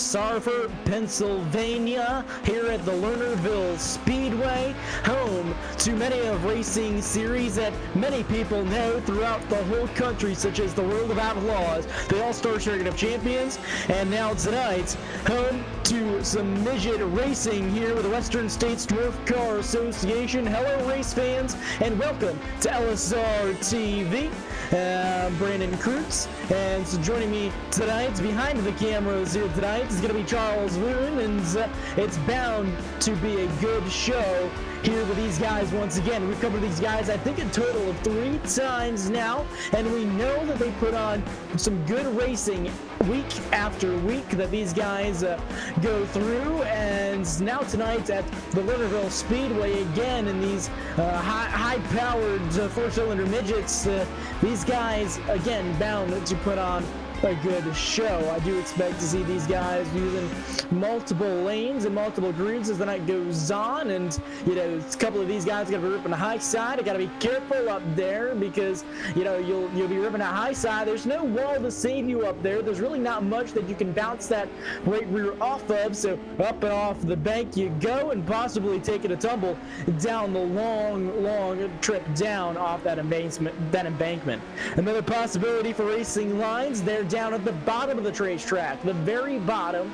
Sarver, Pennsylvania, here at the Lernerville Speedway, home to many of racing series that many people know throughout the whole country, such as the World of Outlaws, the All-Star Circuit of Champions, and now tonight, home to some midget racing here with the Western States Dwarf Car Association. Hello, race fans, and welcome to LSRTV. Brandon Kreutz, and so joining me tonight, behind the cameras here tonight, is going to be Charles Loon, and it's bound to be a good show here with these guys once again. We've covered these guys, I think, a total of 3 times now, and we know that they put on some good racing week after week that these guys go through, and now tonight at the Lernerville Speedway again in these high-powered 4-cylinder midgets, these guys again bound to put on a good show. I do expect to see these guys using multiple lanes and multiple grooves as the night goes on, and you know, a couple of these guys got to be ripping the high side. I got to be careful up there because you know you'll be ripping that high side. There's no wall to save you up there. There's really not much that you can bounce that right rear off of. So up and off the bank you go, and possibly taking a tumble down the long trip down off that embankment. Another possibility for racing lines, they're down at the bottom of the racetrack, the very bottom.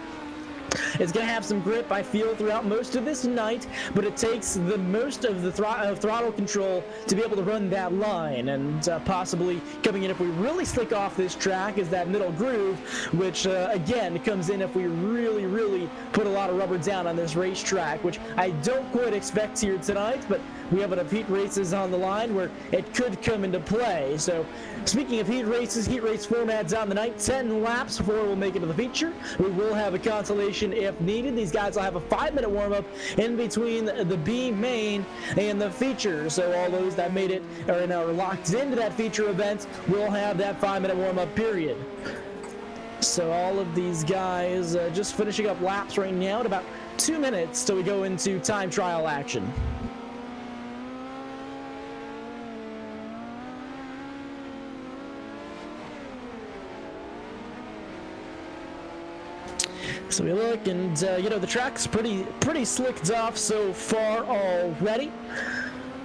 It's going to have some grip, I feel, throughout most of this night, but it takes the most of the throttle control to be able to run that line, and possibly coming in if we really slick off this track is that middle groove, which again comes in if we really put a lot of rubber down on this racetrack, which I don't quite expect here tonight, but we have enough heat races on the line where it could come into play. So speaking of heat races, heat race formats on the night, 10 laps before we'll make it to the feature. We will have a consolation if needed. These guys will have a 5-minute warm-up in between the B main and the feature. So all those that made it or are locked into that feature event will have that 5-minute warm-up period. So all of these guys just finishing up laps right now at about 2 minutes till we go into time trial action. So we look, and you know, the track's pretty slicked off so far already,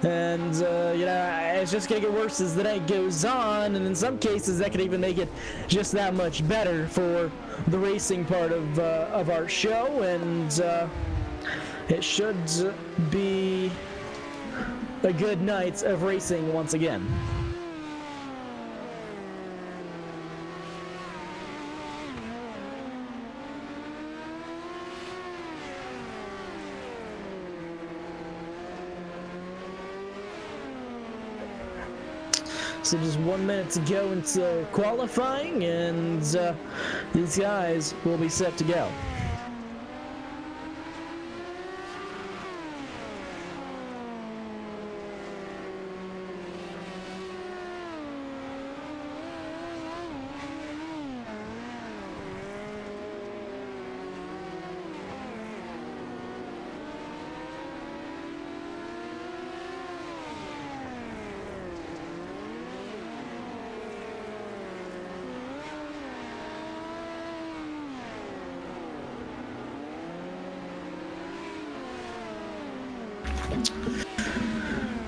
and you know, it's just gonna get worse as the night goes on, and in some cases that could even make it just that much better for the racing part of our show, and it should be a good night of racing once again. So just 1 minute to go into qualifying, and these guys will be set to go.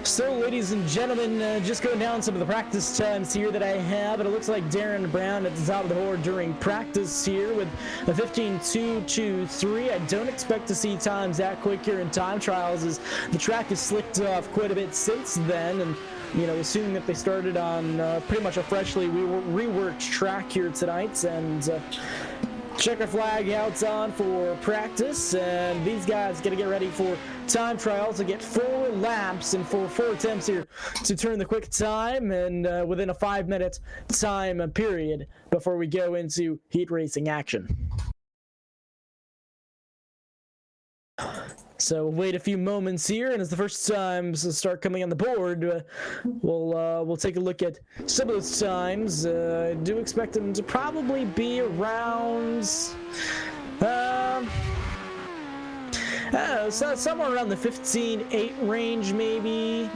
So, ladies and gentlemen, just going down some of the practice times here that I have, and it looks like Darren Brown at the top of the board during practice here with a 15.223. I don't expect to see times that quick here in time trials, as the track has slicked off quite a bit since then, and you know, assuming that they started on pretty much a freshly reworked track here tonight, and checker flag out on for practice, and these guys gonna get ready for time trials to get 4 laps and for 4 attempts here to turn the quick time, and within a 5-minute time period before we go into heat racing action. So we'll wait a few moments here, and as the first times start coming on the board, we'll take a look at some of those times. I do expect them to probably be around so somewhere around the 15.8 range, maybe.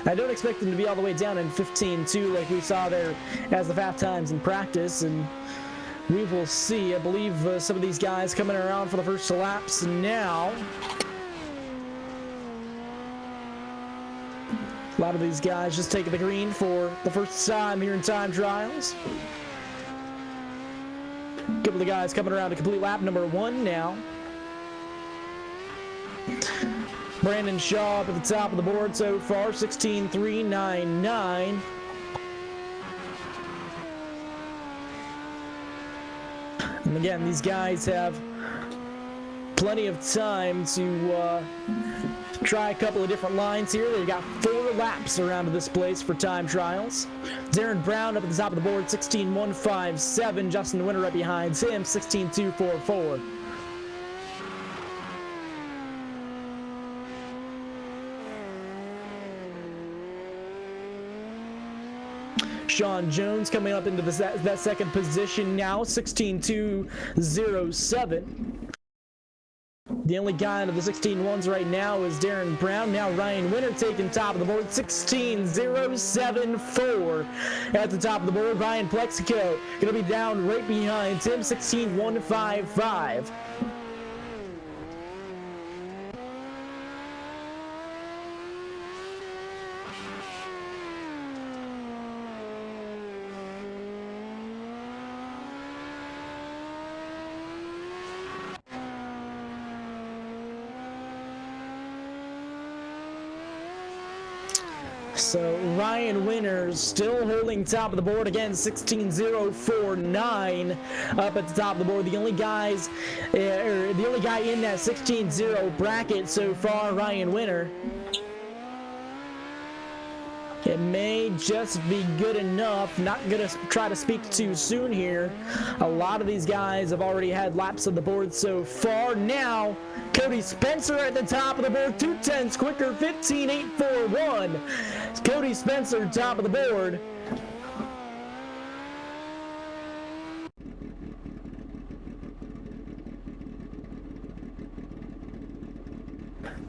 I don't expect them to be all the way down in 15.2 like we saw there as the fast times in practice, and We will see. I believe some of these guys coming around for the first laps now. A lot of these guys just taking the green for the first time here in time trials. A couple of guys coming around to complete lap number 1 now. Brandon Shaw up at the top of the board so far, 16.399. And again, these guys have plenty of time to try a couple of different lines here. They've got 4 laps around this place for time trials. Darren Brown up at the top of the board, 16.157. Justin Winter right behind him, 16.244. Sean Jones coming up into that second position now, 16.207. The only guy into the 16.1s right now is Darren Brown. Now Ryan Winter taking top of the board, 16.074 at the top of the board. Ryan Plexico going to be down right behind him, 16.155. So Ryan Winters still holding top of the board again, 16.049 up at the top of the board. The only guy in that 16.0 bracket so far, Ryan Winter. It may just be good enough. Not going to try to speak too soon here. A lot of these guys have already had laps on the board so far. Now, Cody Spencer at the top of the board, 2/10 quicker, 15.841. Cody Spencer, top of the board.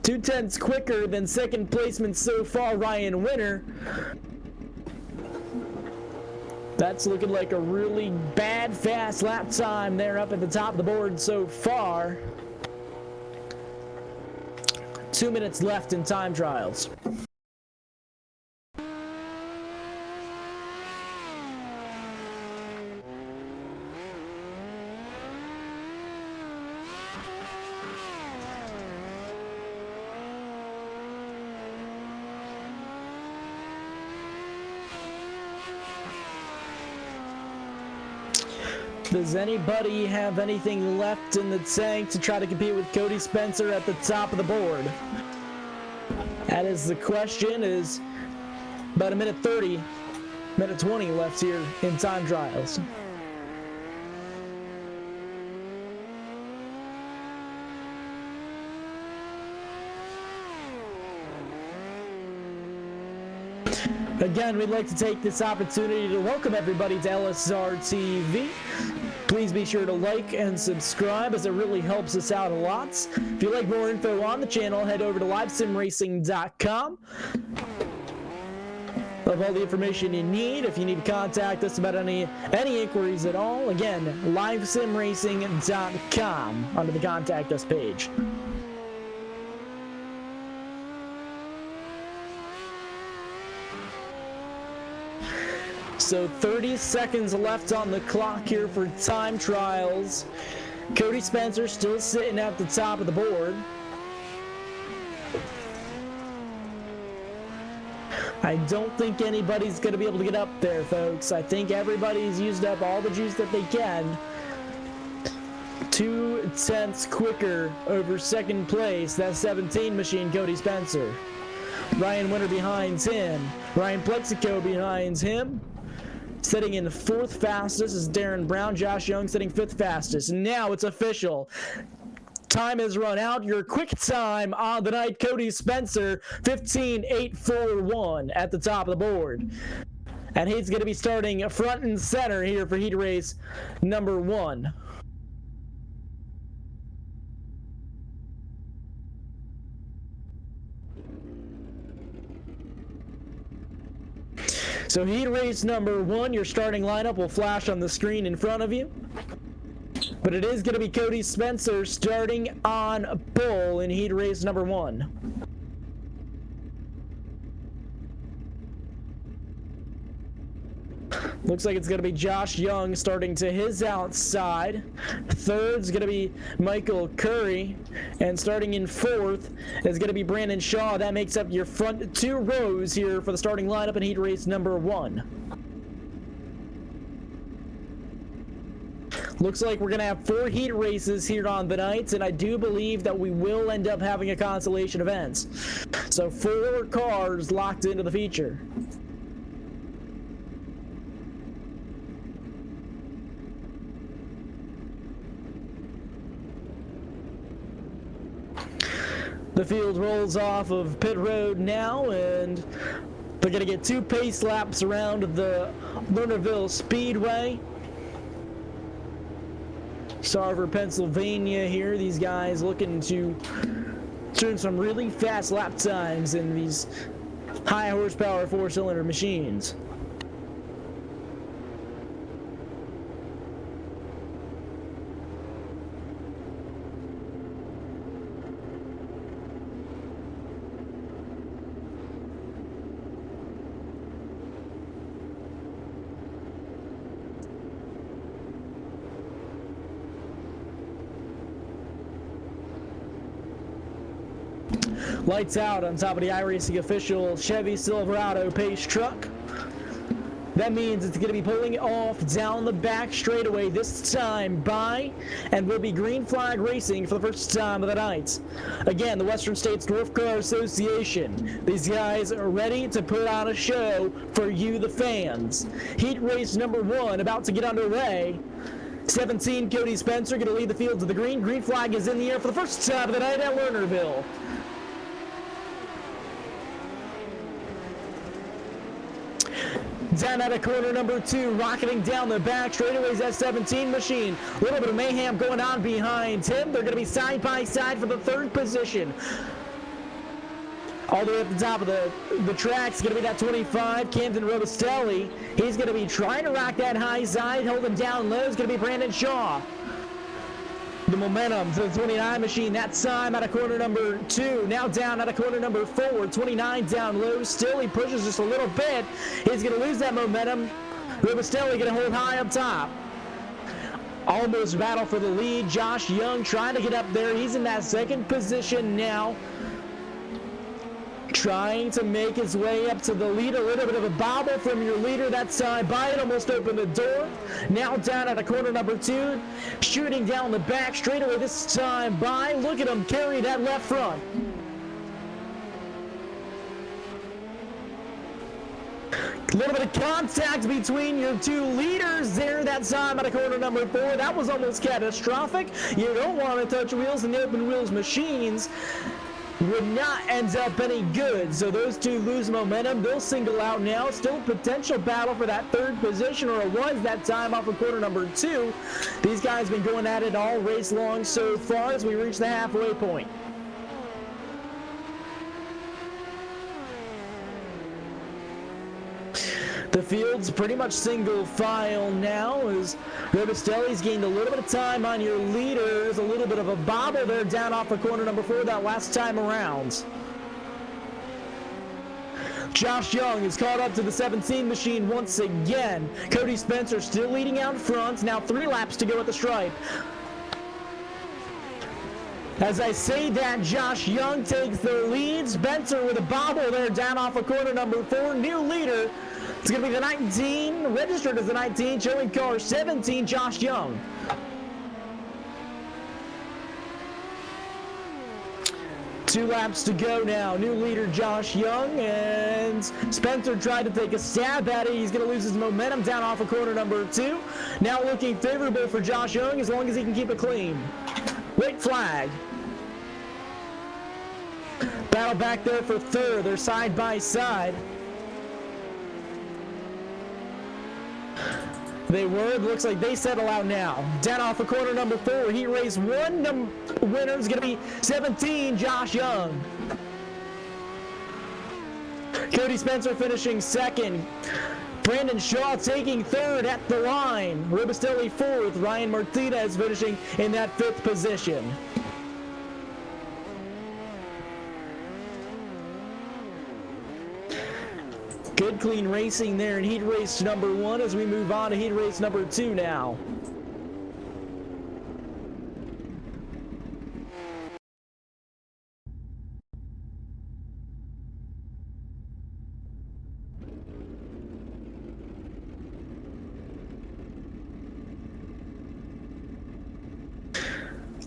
Two-tenths quicker than second placement so far, Ryan Winter. That's looking like a really bad fast lap time there up at the top of the board so far. 2 minutes left in time trials. Does anybody have anything left in the tank to try to compete with Cody Spencer at the top of the board? That is the question. It is about a minute 30, minute 20 left here in time trials. Again, we'd like to take this opportunity to welcome everybody to LSRTV. Please be sure to like and subscribe, as it really helps us out a lot. If you'd like more info on the channel, head over to livesimracing.com. Of all the information you need. If you need to contact us about any inquiries at all, again, livesimracing.com under the contact us page. So 30 seconds left on the clock here for time trials. Cody Spencer still sitting at the top of the board. I don't think anybody's going to be able to get up there, folks. I think everybody's used up all the juice that they can. 2/10 quicker over second place. That's 17 machine Cody Spencer. Ryan Winter behind him. Ryan Plexico behind him. Sitting in 4th fastest is Darren Brown. Josh Young sitting 5th fastest. Now it's official. Time has run out. Your quick time on the night, Cody Spencer, 15.841 at the top of the board. And he's going to be starting front and center here for heat race number 1. So heat race number 1, your starting lineup will flash on the screen in front of you. But it is going to be Cody Spencer starting on pole in heat race number 1. Looks like it's going to be Josh Young starting to his outside. Third's going to be Michael Curry. And starting in fourth is going to be Brandon Shaw. That makes up your front 2 rows here for the starting lineup in heat race number 1. Looks like we're going to have 4 heat races here on the night, and I do believe that we will end up having a consolation event. So 4 cars locked into the feature. The field rolls off of pit road now, and they're going to get 2 pace laps around the Lernerville Speedway. Sarver, Pennsylvania here. These guys looking to turn some really fast lap times in these high horsepower 4-cylinder machines. Lights out on top of the iRacing official Chevy Silverado pace truck. That means it's going to be pulling off down the back straightaway this time by, and will be green flag racing for the first time of the night. Again, the Western States Dwarf Car Association. These guys are ready to put on a show for you, the fans. Heat race number 1 about to get underway. 17, Cody Spencer going to lead the field to the green. Green flag is in the air for the first time of the night at Lernerville. Down at a corner number 2, rocketing down the back straightaways that 17 machine. A little bit of mayhem going on behind him. They're going to be side by side for the 3rd position. All the way at the top of the track is going to be that 25, Camden Robustelli. He's going to be trying to rock that high side, holding down low. Is going to be Brandon Shaw. The momentum to the 29 machine, that time out of corner number 2, now down out of corner number 4, 29 down low, still he pushes just a little bit, he's going to lose that momentum, Robustelli going to hold high up top. Almost battle for the lead, Josh Young trying to get up there, he's in that 2nd position now. Trying to make his way up to the lead. A little bit of a bobble from your leader that time by it. Almost opened the door. Now down at a corner number 2. Shooting down the back straightaway this time by. Look at him carry that left front. A little bit of contact between your 2 leaders there that time at a corner number 4. That was almost catastrophic. You don't want to touch wheels in the open wheels machines. Would not end up any good, so those 2 lose momentum. They'll single out now. Still potential battle for that 3rd position, or it was that time off of corner number 2. These guys have been going at it all race long so far as we reach the halfway point. The field's pretty much single file now as Robustelli's gained a little bit of time on your leader. There's a little bit of a bobble there down off of corner number 4 that last time around. Josh Young is caught up to the 17 machine once again. Cody Spencer still leading out front. Now 3 laps to go at the stripe. As I say that, Josh Young takes the lead. Spencer with a bobble there down off of corner number 4. New leader. It's going to be the 19, registered as the 19, showing car 17, Josh Young. Two laps to go now. New leader Josh Young, and Spencer tried to take a stab at it. He's going to lose his momentum down off of corner number 2. Now looking favorable for Josh Young as long as he can keep it clean. White flag. Battle back there for 3rd. They're side by side. They were. It looks like they settle out now. Down off of corner number 4. Heat race 1. Winner is going to be 17, Josh Young. Cody Spencer finishing 2nd. Brandon Shaw taking third at the line. Robustelli fourth. Ryan Martinez finishing in that fifth position. Good clean racing there in heat race number 1 as we move on to heat race number 2 now.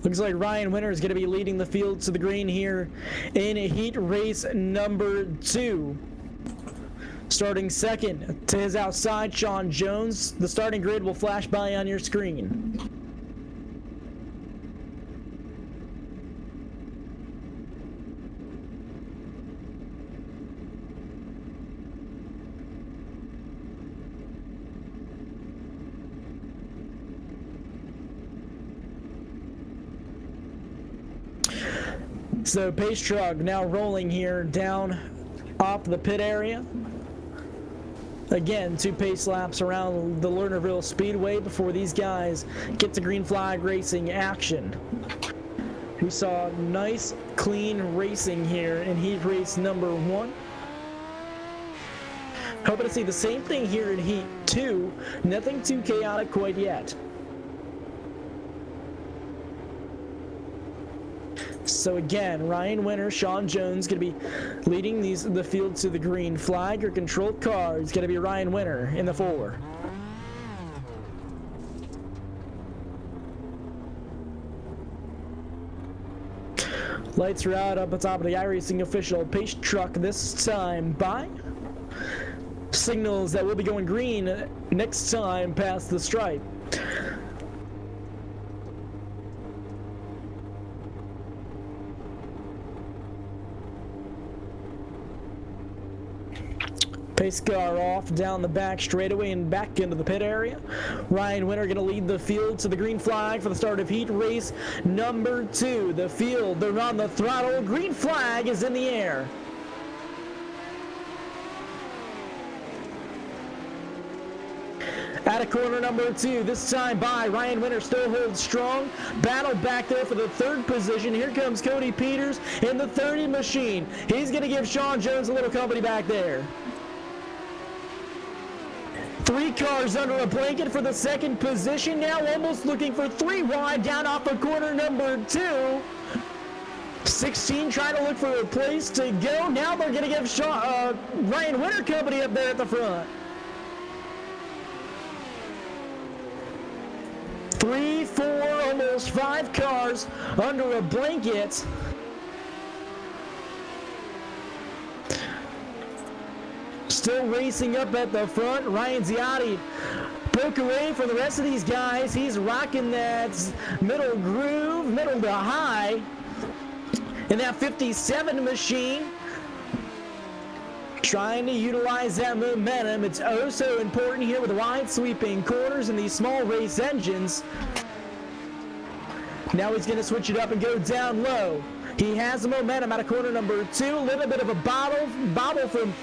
Looks like Ryan Winter is going to be leading the field to the green here in heat race number 2. Starting second to his outside, Sean Jones. The starting grid will flash by on your screen. So pace truck now rolling here down off the pit area. Again, 2 pace laps around the Lernerville Speedway before these guys get to green flag racing action. We saw nice, clean racing here in heat race number 1. Hoping to see the same thing here in heat 2. Nothing too chaotic quite yet. So again, Ryan Winter, Sean Jones going to be leading the field to the green flag. Your controlled car is going to be Ryan Winter in the 4. Lights are out up atop of the iRacing official pace truck this time by. Signals that will be going green next time past the stripe. Pace car off down the back straightaway and back into the pit area. Ryan Winter going to lead the field to the green flag for the start of heat race number 2. The field, they're on the throttle. Green flag is in the air. At a corner number 2, this time by Ryan Winter still holds strong. Battle back there for the 3rd position. Here comes Cody Peters in the 30 machine. He's going to give Sean Jones a little company back there. 3 cars under a blanket for the 2nd position. Now almost looking for 3 wide down off of corner number 2. 16 trying to look for a place to go. Now they're going to give Ryan Winter company up there at the front. 3, 4, almost 5 cars under a blanket. Still racing up at the front. Ryan Ziotti broke away from the rest of these guys. He's rocking that middle groove, middle to high in that 57 machine. Trying to utilize that momentum. It's oh so important here with wide sweeping corners and these small race engines. Now he's going to switch it up and go down low. He has the momentum out of corner number 2. A little bit of a bobble from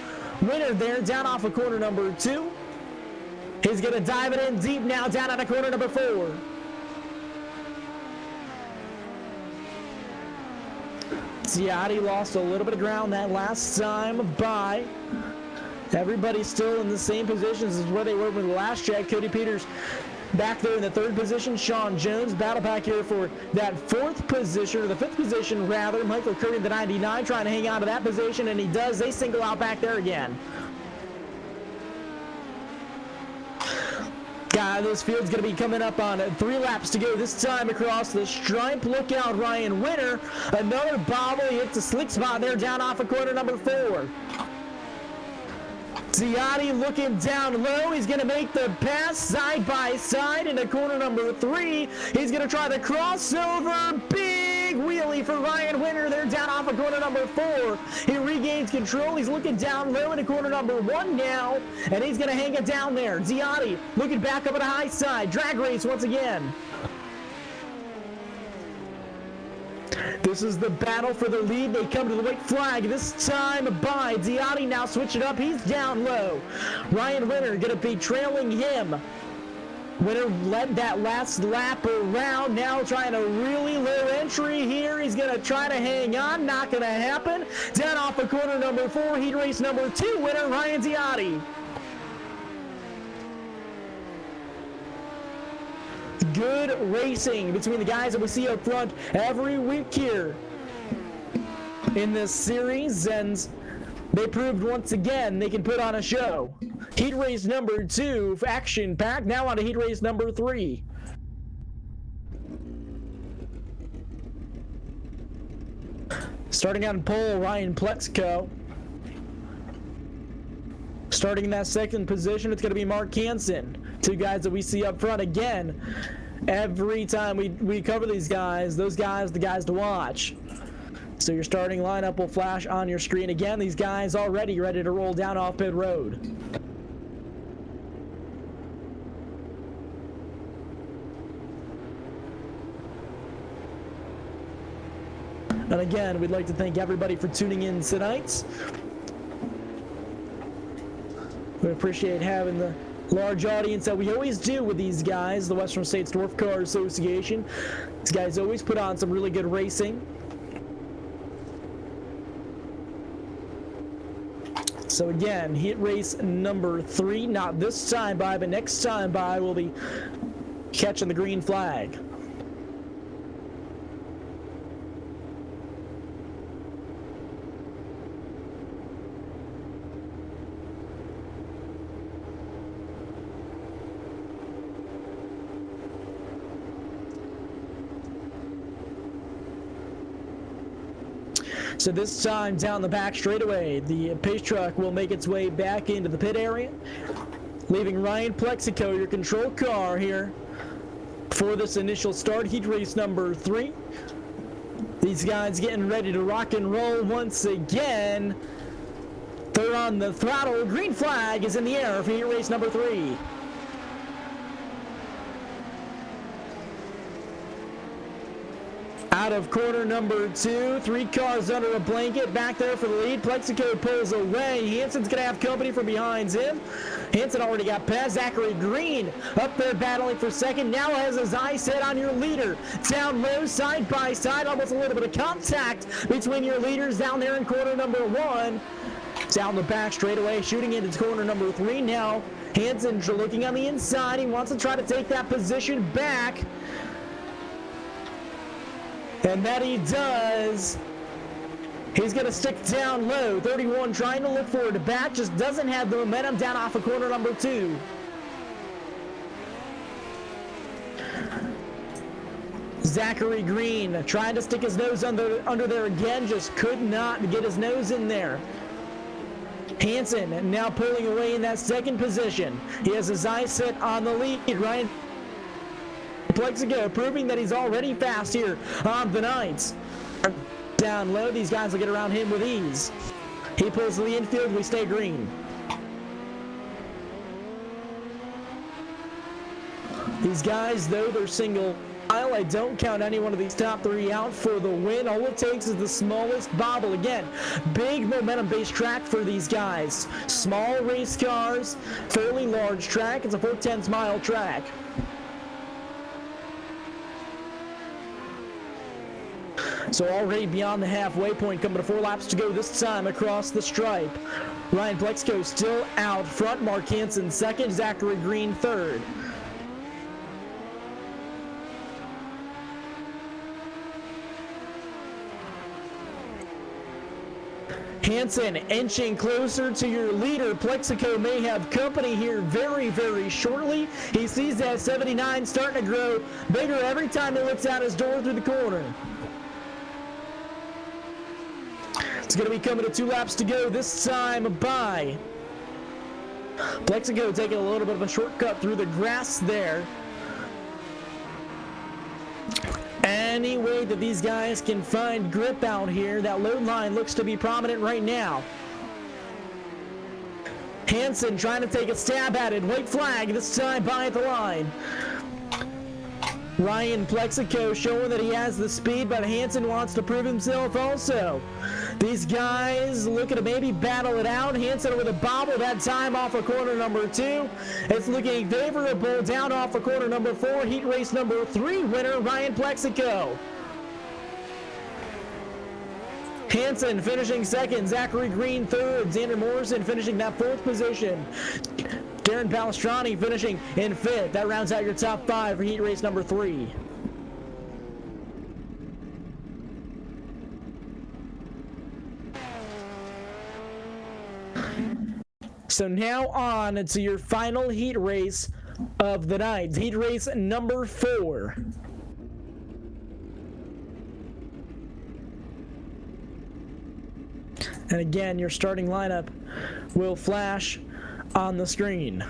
Winter there down off of corner number 2. He's going to dive it in deep now down out of corner number 4. Ziotti lost a little bit of ground that last time by. Everybody's still in the same positions as where they were with the last check. Cody Peters back there in the 3rd position. Sean Jones battle back here for that 4th position, or the 5th position rather. Michael Curry, the 99, trying to hang on to that position, and he does. They single out back there again. This field's going to be coming up on 3 laps to go this time across the stripe. Look out, Ryan Winter. Another bobble. He hits a slick spot there down off of corner number 4. Ziotti looking down low. He's going to make the pass side by side into corner number 3. He's going to try the crossover. Big wheelie for Ryan Winter there down off of corner number 4. He regains control. He's looking down low into corner number 1 now, and he's going to hang it down there. Ziotti looking back up at the high side. Drag race once again. This is the battle for the lead. They come to the white flag. This time by Diotti now switching up. He's down low. Ryan Winter going to be trailing him. Winter led that last lap around. Now trying a really low entry here. He's going to try to hang on. Not going to happen. Down off of corner number 4. Heat race number 2 winner, Ryan Diotti. Good racing between the guys that we see up front every week here in this series, and they proved once again they can put on a show. Heat race number 2, action-packed. Now on to heat race number 3. Starting on pole, Ryan Plexico. Starting in that second position, it's going to be Mark Hansen. Two guys that we see up front again. Every time we cover these guys, those guys, the guys to watch. So your starting lineup will flash on your screen again. These guys already ready to roll down off pit road. And again, we'd like to thank everybody for tuning in tonight. We appreciate having the large audience that we always do with these guys, the Western States Dwarf Car Association. These guys always put on some really good racing. So again, heat race number 3, not this time by, but next time by, we'll be catching the green flag. So this time down the back straightaway, the pace truck will make its way back into the pit area, leaving Ryan Plexico, your control car here for this initial start, heat race number 3. These guys getting ready to rock and roll once again. They're on the throttle. Green flag is in the air for heat race number 3. Out of corner number 2, 3 cars under a blanket, back there for the lead. Plexico pulls away. Hansen's going to have company from behind him. Hansen already got past. Zachary Green up there battling for second. Now has his eye set on your leader. Down low, side by side, almost a little bit of contact between your leaders down there in corner number 1. Down the back straightaway, shooting into corner number 3 now. Hansen looking on the inside. He wants to try to take that position back. And that he does. He's going to stick down low. 31 trying to look forward to back. Just doesn't have the momentum down off of corner number 2. Zachary Green trying to stick his nose under there again. Just could not get his nose in there. Hansen now pulling away in that second position. He has his eyes set on the lead. Ryan Plexico proving that he's already fast here on the night. Down low, these guys will get around him with ease. He pulls to the infield, we stay green. These guys, though, they're single file. I don't count any one of these top 3 out for the win. All it takes is the smallest bobble. Again, big momentum-based track for these guys. Small race cars, fairly large track. It's a 4/10 mile track. So already beyond the halfway point, coming to 4 laps to go this time across the stripe. Ryan Plexico still out front. Mark Hansen second. Zachary Green third. Hansen inching closer to your leader. Plexico may have company here very, very shortly. He sees that 79 starting to grow bigger every time he looks out his door through the corner. It's going to be coming to 2 laps to go this time by. Plexico taking a little bit of a shortcut through the grass there. Any way that these guys can find grip out here, that load line looks to be prominent right now. Hansen trying to take a stab at it. White flag this time by at the line. Ryan Plexico showing that he has the speed, but Hansen wants to prove himself also. These guys looking to maybe battle it out. Hansen with a bobble that time off of corner number 2. It's looking favorable down off of corner number 4. Heat race number 3 winner, Ryan Plexico. Hansen finishing second, Zachary Green third, Xander Morrison finishing that 4th position. Darren Palestrani finishing in 5th. That rounds out your top 5 for heat race number 3. So now on to your final heat race of the night. Heat race number 4. And again, your starting lineup will flash on the screen.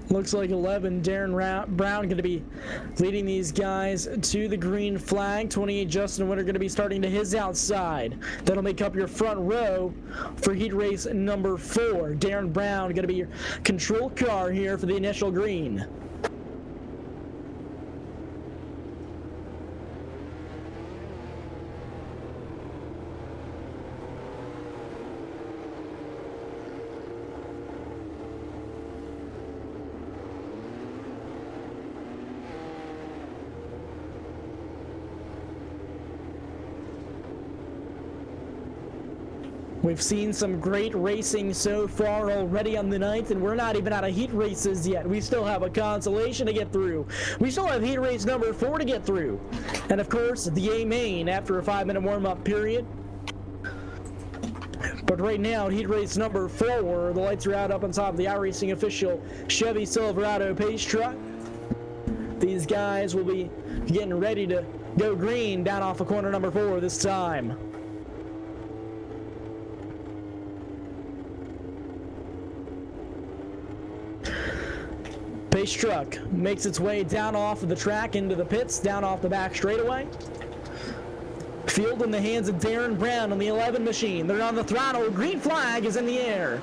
Looks like 11, Darren Brown going to be leading these guys to the green flag. 28, Justin Winter going to be starting to his outside. That'll make up your front row for heat race number 4. Darren Brown going to be your control car here for the initial green. We've seen some great racing so far already on the night, and we're not even out of heat races yet. We still have a consolation to get through. We still have heat race number 4 to get through. And of course, the A main after a 5-minute warm-up period. But right now, heat race number 4, the lights are out up on top of the iRacing official Chevy Silverado pace truck. These guys will be getting ready to go green down off of corner number 4 this time. Pace truck makes its way down off of the track into the pits, down off the back straightaway. Field in the hands of Darren Brown on the 11 machine. They're on the throttle. Green flag is in the air.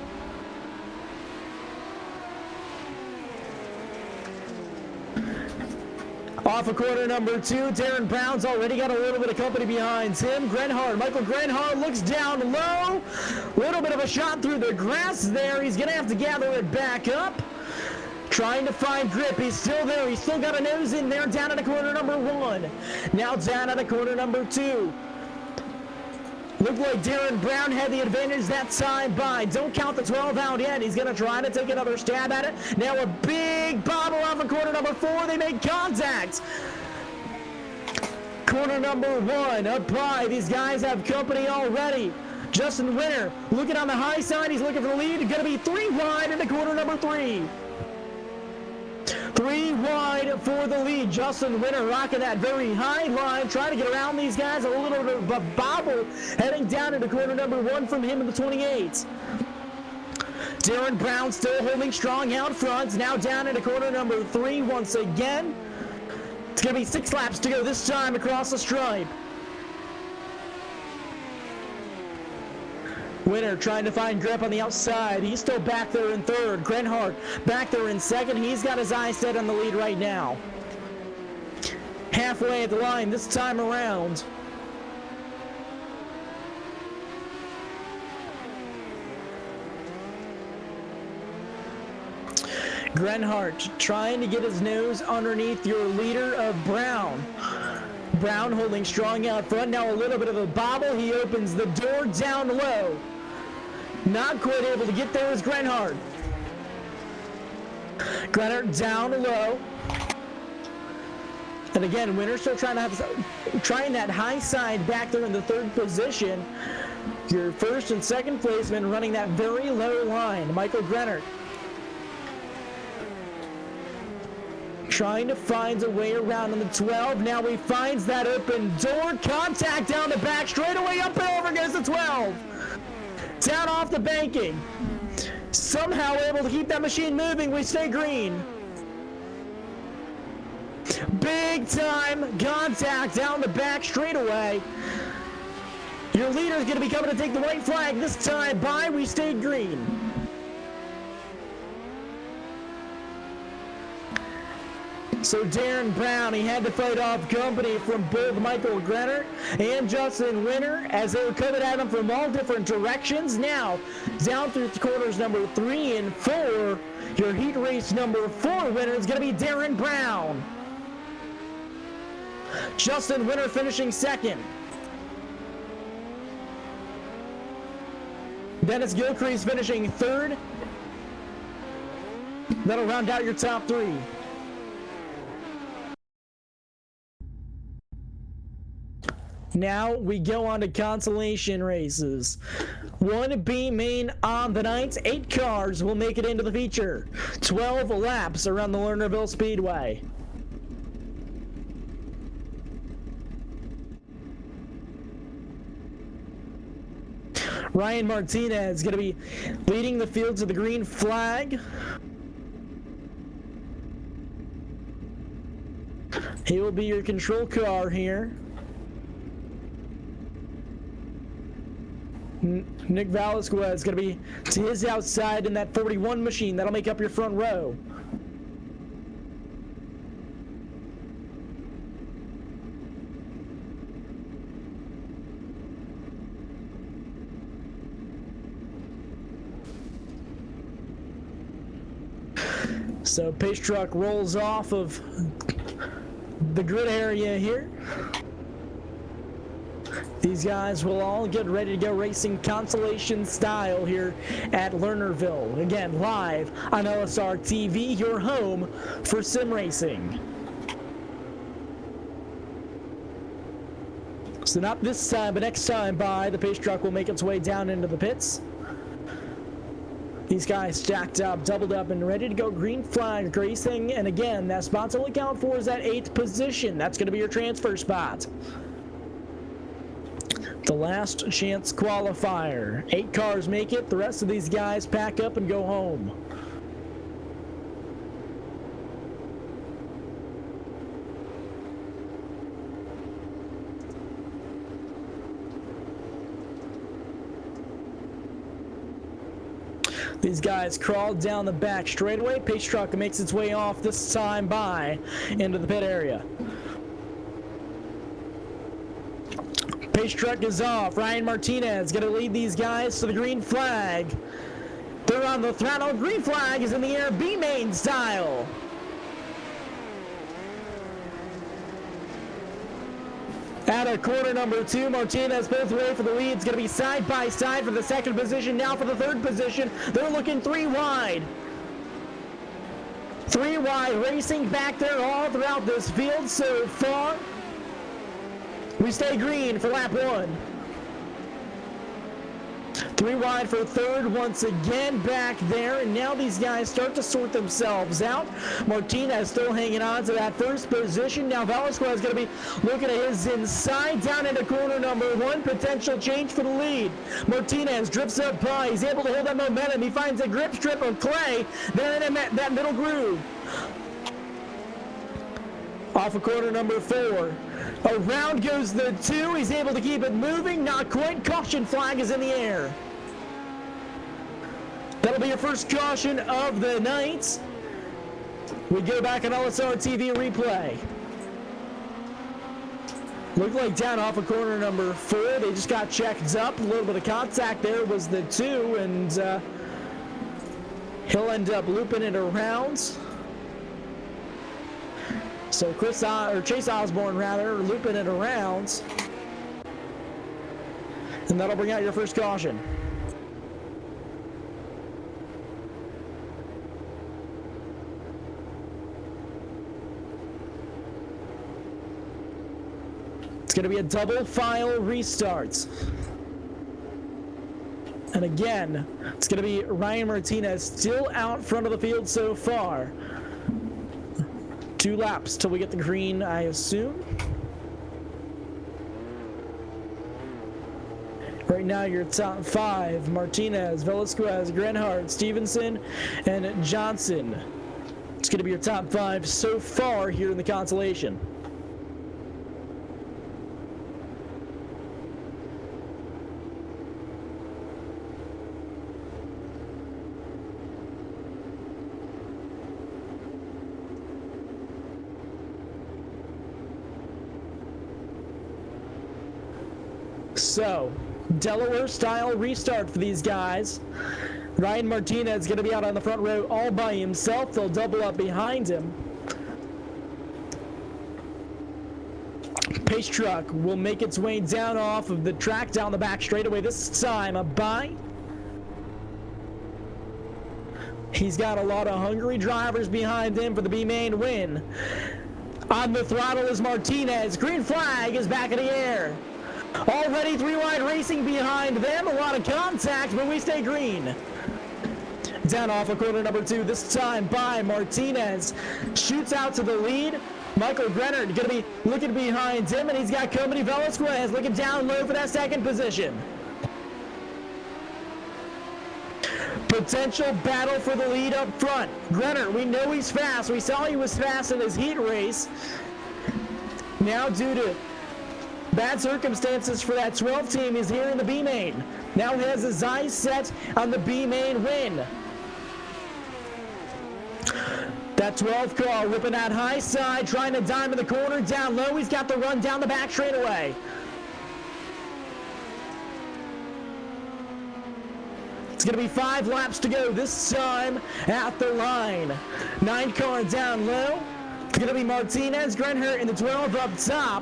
Off of corner number 2, Darren Brown's already got a little bit of company behind him. Michael Grenhard looks down low. Little bit of a shot through the grass there. He's going to have to gather it back up. Trying to find grip. He's still there. He's still got a nose in there down at the corner number 1. Now down at the corner number 2. Looked like Darren Brown had the advantage that time by. Don't count the 12 out yet. He's going to try to take another stab at it. Now a big bobble off of corner number 4. They make contact. Corner number 1 up by. These guys have company already. Justin Winter looking on the high side. He's looking for the lead. Going to be 3 wide into corner number 3. 3 wide for the lead. Justin Winter rocking that very high line, trying to get around these guys. A little bit of a bobble heading down into corner number 1 from him in the 28. Darren Brown still holding strong out front. Now down into corner number 3 once again. It's going to be 6 laps to go this time across the stripe. Winter trying to find grip on the outside. He's still back there in 3rd. Grenhard back there in 2nd. He's got his eyes set on the lead right now. Halfway at the line this time around. Grenhard trying to get his nose underneath your leader of Brown. Brown holding strong out front. Now a little bit of a bobble. He opens the door down low. Not quite able to get there is Grenhard. Grenhard down low. And again, Winner still trying that high side back there in the third position. Your first and second placeman running that very low line, Michael Grenner. Trying to find a way around on the 12. Now he finds that open door. Contact down the back, straightaway up and over goes the 12. Down off the banking. Somehow able to keep that machine moving. We stay green. Big time contact down the back straightaway. Your leader is going to be coming to take the white flag this time by. We stayed green. So Darren Brown, he had to fight off company from both Michael Grenner and Justin Winter as they were coming at him from all different directions. Now, down through the corners number 3 and 4, your heat race number 4 winner is going to be Darren Brown. Justin Winter finishing second. Dennis Gilcrease finishing third. That'll round out your top 3. Now we go on to consolation races. 1B main on the night. 8 cars will make it into the feature. 12 laps around the Lernerville Speedway. Ryan Martinez is going to be leading the field to the green flag. He will be your control car here. Nick Velasquez is going to be to his outside in that 41 machine. That'll make up your front row. So pace truck rolls off of the grid area here. These guys will all get ready to go racing consolation style here at Lernerville. Again, live on LSRTV, your home for sim racing. So not this time, but next time by, the pace truck will make its way down into the pits. These guys stacked up, doubled up, and ready to go green flag racing. And again, that spot to look out for is that 8th position. That's going to be your transfer spot. The last chance qualifier. 8 cars make it. The rest of these guys pack up and go home. These guys crawled down the back straightaway. Pace truck makes its way off this time by into the pit area. Pace truck is off. Ryan Martinez going to lead these guys to the green flag. They're on the throttle. Green flag is in the air, B-main style. At a corner number 2, Martinez both way for the lead. It's going to be side by side for the second position. Now for the third position. They're looking 3 wide. 3 wide racing back there all throughout this field so far. We stay green for lap 1. 3 wide for third once again back there, and now these guys start to sort themselves out. Martinez still hanging on to that first position. Now Velasquez is going to be looking at his inside down into corner number 1. Potential change for the lead. Martinez drifts up by. He's able to hold that momentum. He finds a grip strip of clay there in that middle groove. Off of corner number 4. Around goes the 2. He's able to keep it moving. Not quite. Caution flag is in the air. That'll be your first caution of the night. We go back on LSRTV replay. Looked like down off of corner number 4. They just got checked up. A little bit of contact there was the 2, and he'll end up looping it around. So Chase Osborne looping it around, and that'll bring out your first caution. going to be a double file restart. And again, it's going to be Ryan Martinez still out front of the field so far. 2 laps till we get the green, I assume. Right now, your top 5, Martinez, Velasquez, Grenhart, Stevenson, and Johnson. It's going to be your top 5 so far here in the consolation. So, Delaware-style restart for these guys. Ryan Martinez is going to be out on the front row all by himself. They'll double up behind him. Pace truck will make its way down off of the track down the back straightaway this time. A bye. He's got a lot of hungry drivers behind him for the B-main win. On the throttle is Martinez. Green flag is back in the air. Already 3-wide racing behind them. A lot of contact, but we stay green. Down off of corner number 2, this time by Martinez. Shoots out to the lead. Michael Grenard going to be looking behind him, and he's got Company Velasquez looking down low for that second position. Potential battle for the lead up front. Grenard, we know he's fast. We saw he was fast in his heat race. Now due to bad circumstances for that 12 team, is here in the B-main. Now he has his eyes set on the B-main win. That 12 car whipping that high side, trying to dime in the corner, down low. He's got the run down the back straightaway. It's going to be 5 laps to go this time at the line. 9 car down low. It's going to be Martinez, Grenhart in the 12 up top.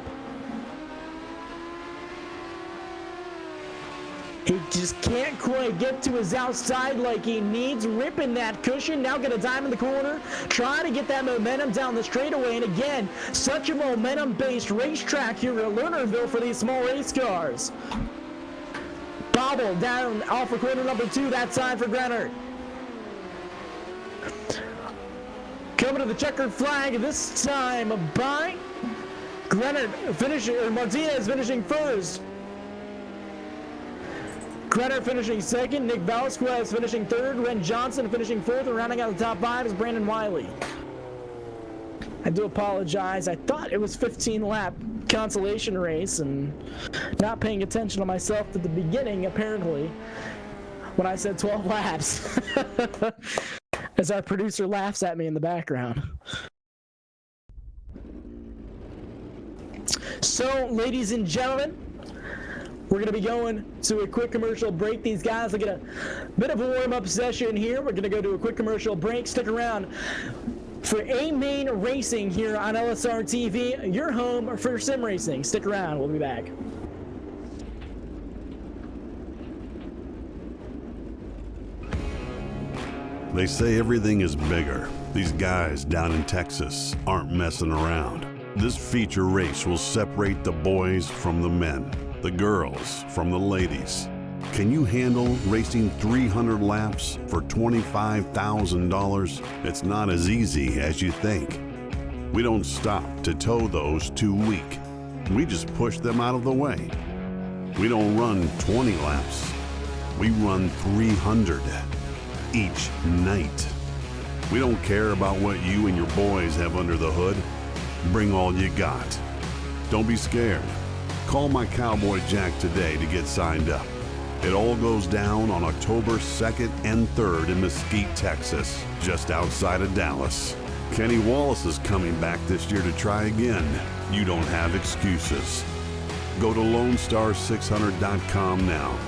He just can't quite get to his outside like he needs, ripping that cushion. Now gonna dime in the corner, trying to get that momentum down the straightaway. And again, such a momentum-based racetrack here at Lernerville for these small race cars. Bobble down off of corner number 2, that time for Grenhart. Coming to the checkered flag this time by Grenhart finishing, or Martinez finishing first. Grenhart finishing second, Nick Velasquez finishing third, Ren Johnson finishing fourth, and rounding out the top 5 is Brandon Wiley. I do apologize. I thought it was 15-lap consolation race and not paying attention to myself at the beginning, apparently, when I said 12 laps. As our producer laughs at me in the background. So, ladies and gentlemen, we're going to be going to a quick commercial break. These guys will get a bit of a warm-up session here. We're going to go to a quick commercial break. Stick around for A-Main Racing here on LSRTV, your home for sim racing. Stick around. We'll be back. They say everything is bigger. These guys down in Texas aren't messing around. This feature race will separate the boys from the men, the girls from the ladies. Can you handle racing 300 laps for $25,000? It's not as easy as you think. We don't stop to tow those too weak. We just push them out of the way. We don't run 20 laps. We run 300 each night. We don't care about what you and your boys have under the hood. Bring all you got. Don't be scared. Call my Cowboy Jack today to get signed up. It all goes down on October 2nd and 3rd in Mesquite, Texas, just outside of Dallas. Kenny Wallace is coming back this year to try again. You don't have excuses. Go to LoneStar600.com now.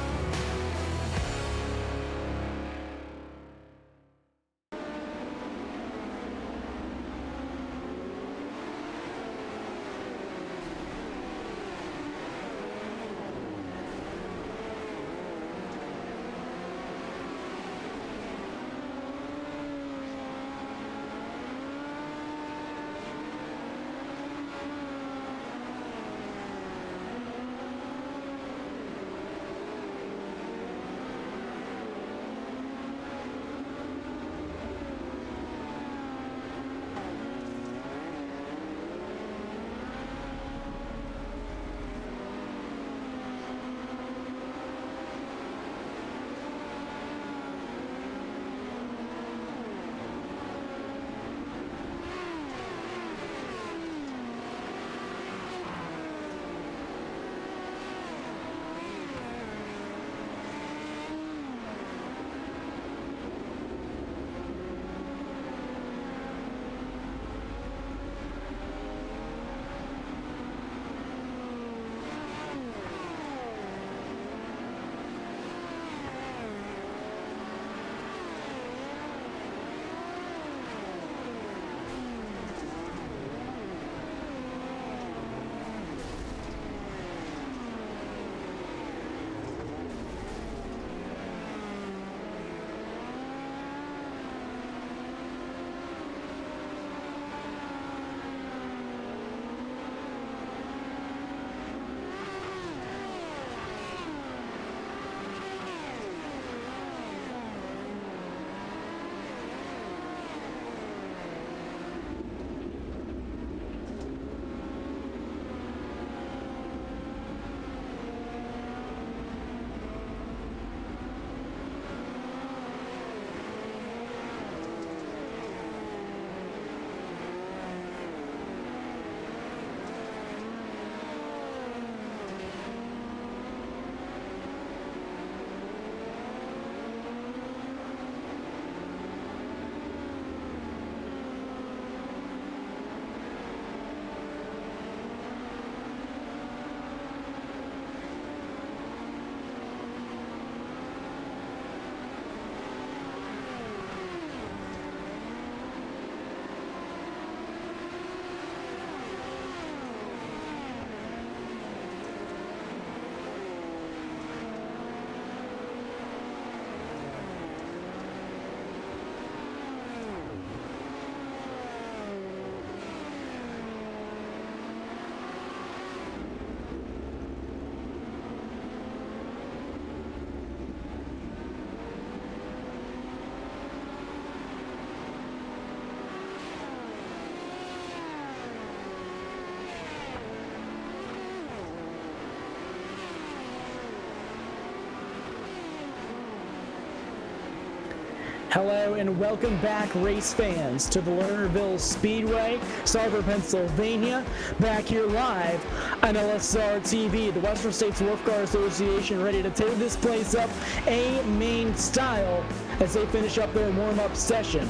Hello and welcome back, race fans, to the Lernerville Speedway, Sarver, Pennsylvania. Back here live on LSRTV, the Western States Dwarf Car Association, ready to tear this place up A-main style as they finish up their warm-up session.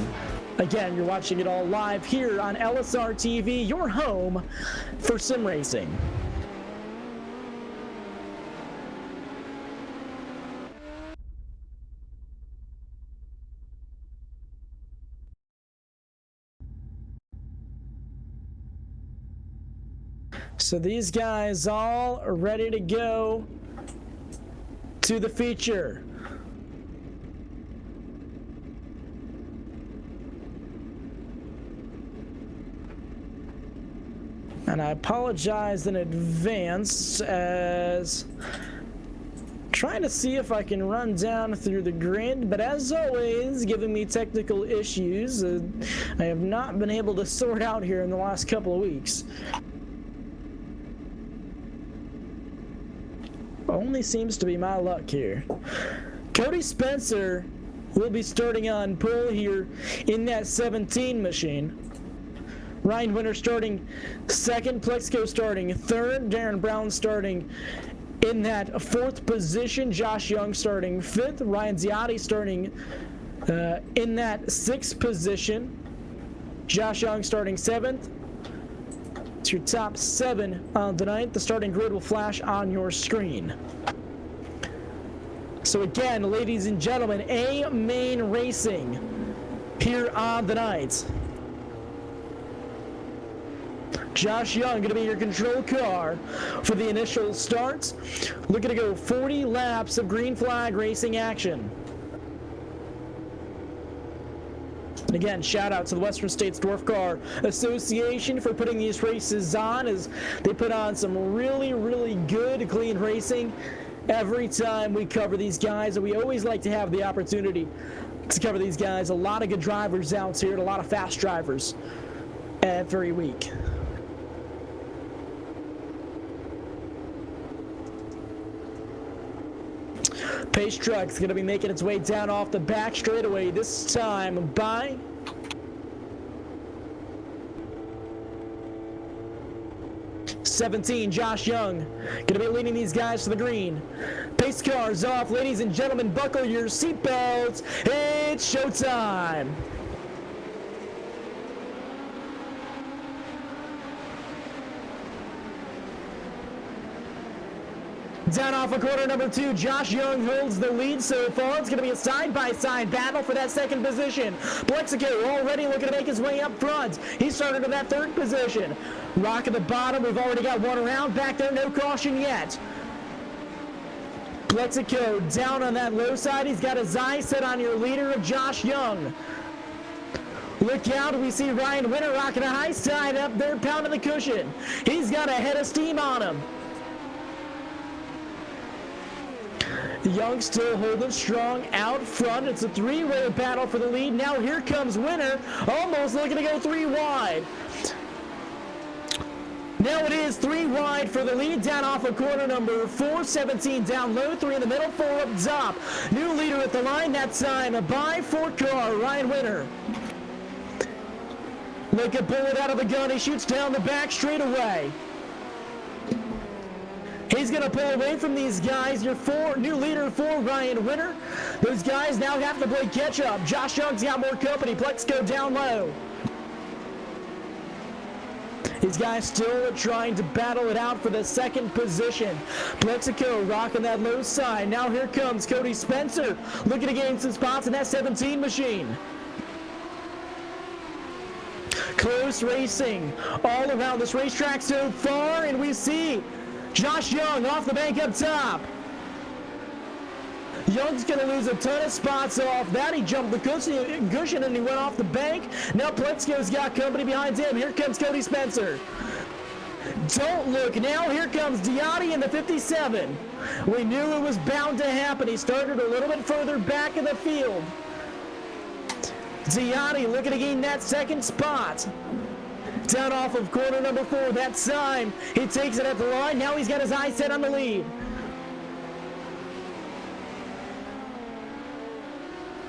Again, you're watching it all live here on LSRTV, your home for sim racing. So these guys all are ready to go to the feature. And I apologize in advance as trying to see if I can run down through the grid, but as always, giving me technical issues I have not been able to sort out here in the last couple of weeks. Only seems to be my luck here. Cody Spencer will be starting on pole here in that 17 machine. Ryan Winter starting second, Plexico starting third, Darren Brown starting in that fourth position, Josh Young starting fifth, Ryan Ziotti starting in that sixth position, Josh Young starting seventh. It's your top 7 on the night. The starting grid will flash on your screen. So again, ladies and gentlemen, A-main racing here on the night. Josh Young going to be your control car for the initial starts. Looking to go 40 laps of green flag racing action. And again, shout out to the Western States Dwarf Car Association for putting these races on, as they put on some really, really good, clean racing every time we cover these guys. And we always like to have the opportunity to cover these guys. A lot of good drivers out here, and a lot of fast drivers every week. Pace truck's going to be making its way down off the back straightaway, this time by '17, Josh Young. Going to be leading these guys to the green. Pace cars off. Ladies and gentlemen, buckle your seatbelts. It's showtime. Down off of corner number 2, Josh Young holds the lead so far. It's going to be a side-by-side battle for that second position. Plexico already looking to make his way up front. He started in that third position. Rock at the bottom. We've already got one around. Back there, no caution yet. Plexico down on that low side. He's got his eye set on your leader of Josh Young. Look out, we see Ryan Winter rocking a high side up there, pounding the cushion. He's got a head of steam on him. Young still holding strong out front. It's a three-way battle for the lead. Now here comes Winter, almost looking to go 3 wide. Now it is 3 wide for the lead, down off of corner number 4, 17 down low, 3 in the middle, 4 up top. New leader at the line that time by 4 car, Ryan Winter. Like a bullet out of the gun, he shoots down the back straightaway. He's going to pull away from these guys. Your new leader for Ryan Winter. Those guys now have to play catch-up. Josh Young's got more company. Plexico down low. These guys still trying to battle it out for the second position. Plexico rocking that low side. Now here comes Cody Spencer, looking to gain some spots in that 17 machine. Close racing all around this racetrack so far, and we see Josh Young off the bank up top. Young's going to lose a ton of spots off that. He jumped the cushion and he went off the bank. Now Plexico's got company behind him. Here comes Cody Spencer. Don't look. Now here comes Diotti in the 57. We knew it was bound to happen. He started a little bit further back in the field. Diotti looking to gain that second spot. Down off of corner number 4, that time he takes it at the line. Now he's got his eyes set on the lead.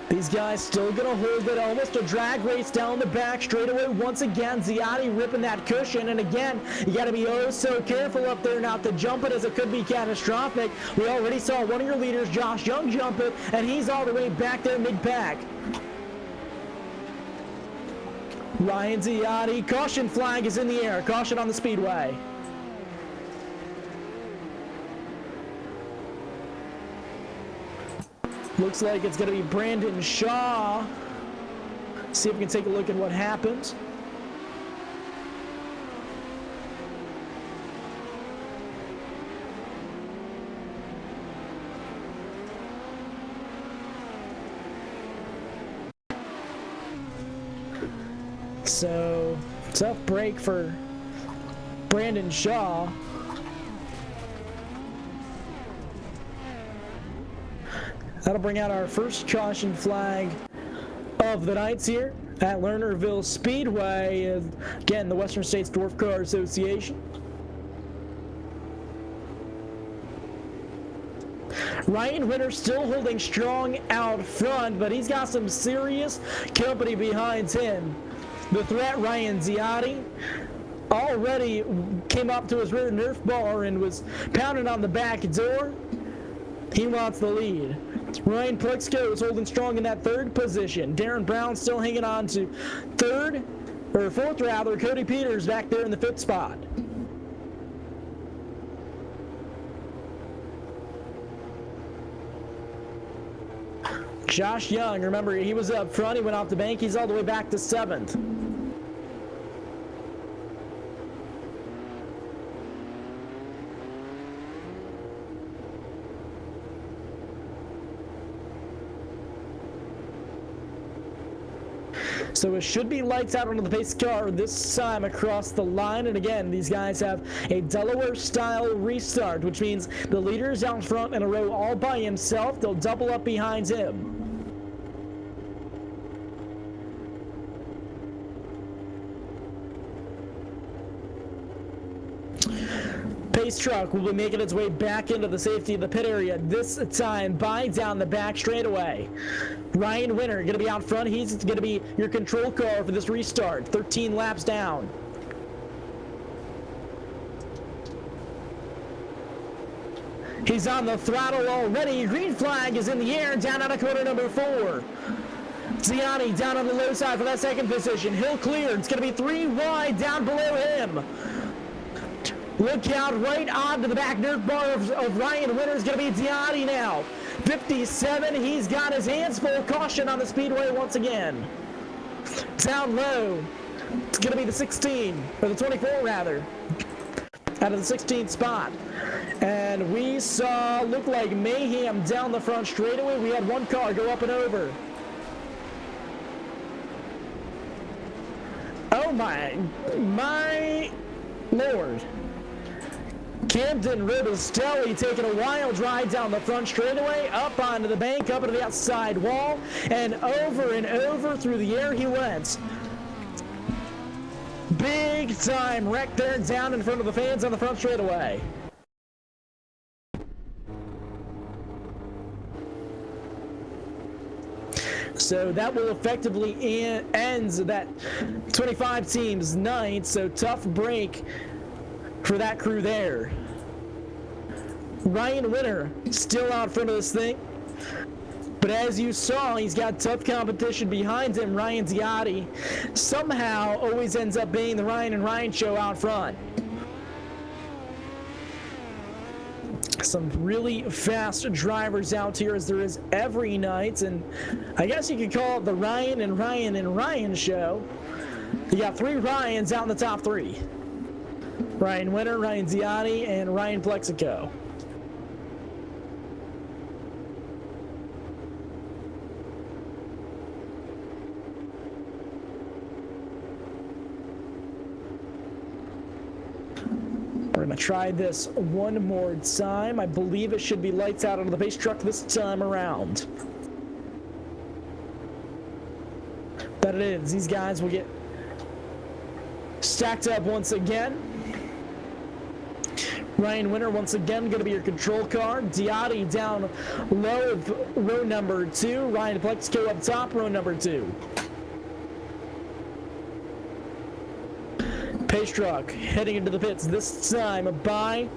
These these guys still gonna hold it. Almost a drag race down the back straightaway once again. Ziadi ripping that cushion, and again, you gotta be oh so careful up there not to jump it, as it could be catastrophic. We already saw one of your leaders, Josh Young, jump it, and he's all the way back there mid-pack. Ryan Ziadi, caution flag is in the air. Caution on the speedway. Looks like it's going to be Brandon Shaw. See if we can take a look at what happens. So, tough break for Brandon Shaw. That'll bring out our first caution flag of the night here at Lernerville Speedway. Again, the Western States Dwarf Car Association. Ryan Winter still holding strong out front, but he's got some serious company behind him. The threat, Ryan Ziadi, already came up to his rear Nerf bar and was pounding on the back door. He wants the lead. Ryan Plexico is holding strong in that third position. Darren Brown still hanging on to fourth rather. Cody Peters back there in the fifth spot. Josh Young, remember, he was up front. He went off the bank. He's all the way back to seventh. So it should be lights out onto the pace car this time across the line. And again, these guys have a Delaware-style restart, which means the leader is out front in a row all by himself. They'll double up behind him. Pace truck will be making its way back into the safety of the pit area, this time by down the back straightaway. Ryan Winter going to be out front. He's going to be your control car for this restart. 13 laps down. He's on the throttle already. Green flag is in the air down out of corner number 4. Ziani down on the low side for that second position. Hill cleared. It's going to be 3 wide down below him. Look out right onto the back dirt bar of Ryan Winter is going to be Diani now. 57, he's got his hands full. Caution on the speedway once again. Down low, it's going to be the 16, or the 24 rather, out of the 16th spot. And we saw, looked like mayhem down the front straightaway. We had one car go up and over. Oh my Lord. Camden Robustelli taking a wild ride down the front straightaway, up onto the bank, up into the outside wall, and over through the air he went. Big time wreck there down in front of the fans on the front straightaway. So that will effectively end that 25 teams night, so tough break for that crew there. Ryan Winter still out front of this thing, but as you saw, he's got tough competition behind him. Ryan Ziadi somehow always ends up being the Ryan and Ryan show out front. Some really fast drivers out here, as there is every night, and I guess you could call it the Ryan and Ryan show. You got 3 Ryans out in the top 3. Ryan Winter, Ryan Ziadi, and Ryan Plexico. We're going to try this one more time. I believe it should be lights out on the pace truck this time around. But it is. These guys will get stacked up once again. Ryan Winter once again going to be your control car. Diotti down low of row number 2. Ryan Plexico up top, row number 2. Pace truck heading into the pits this time by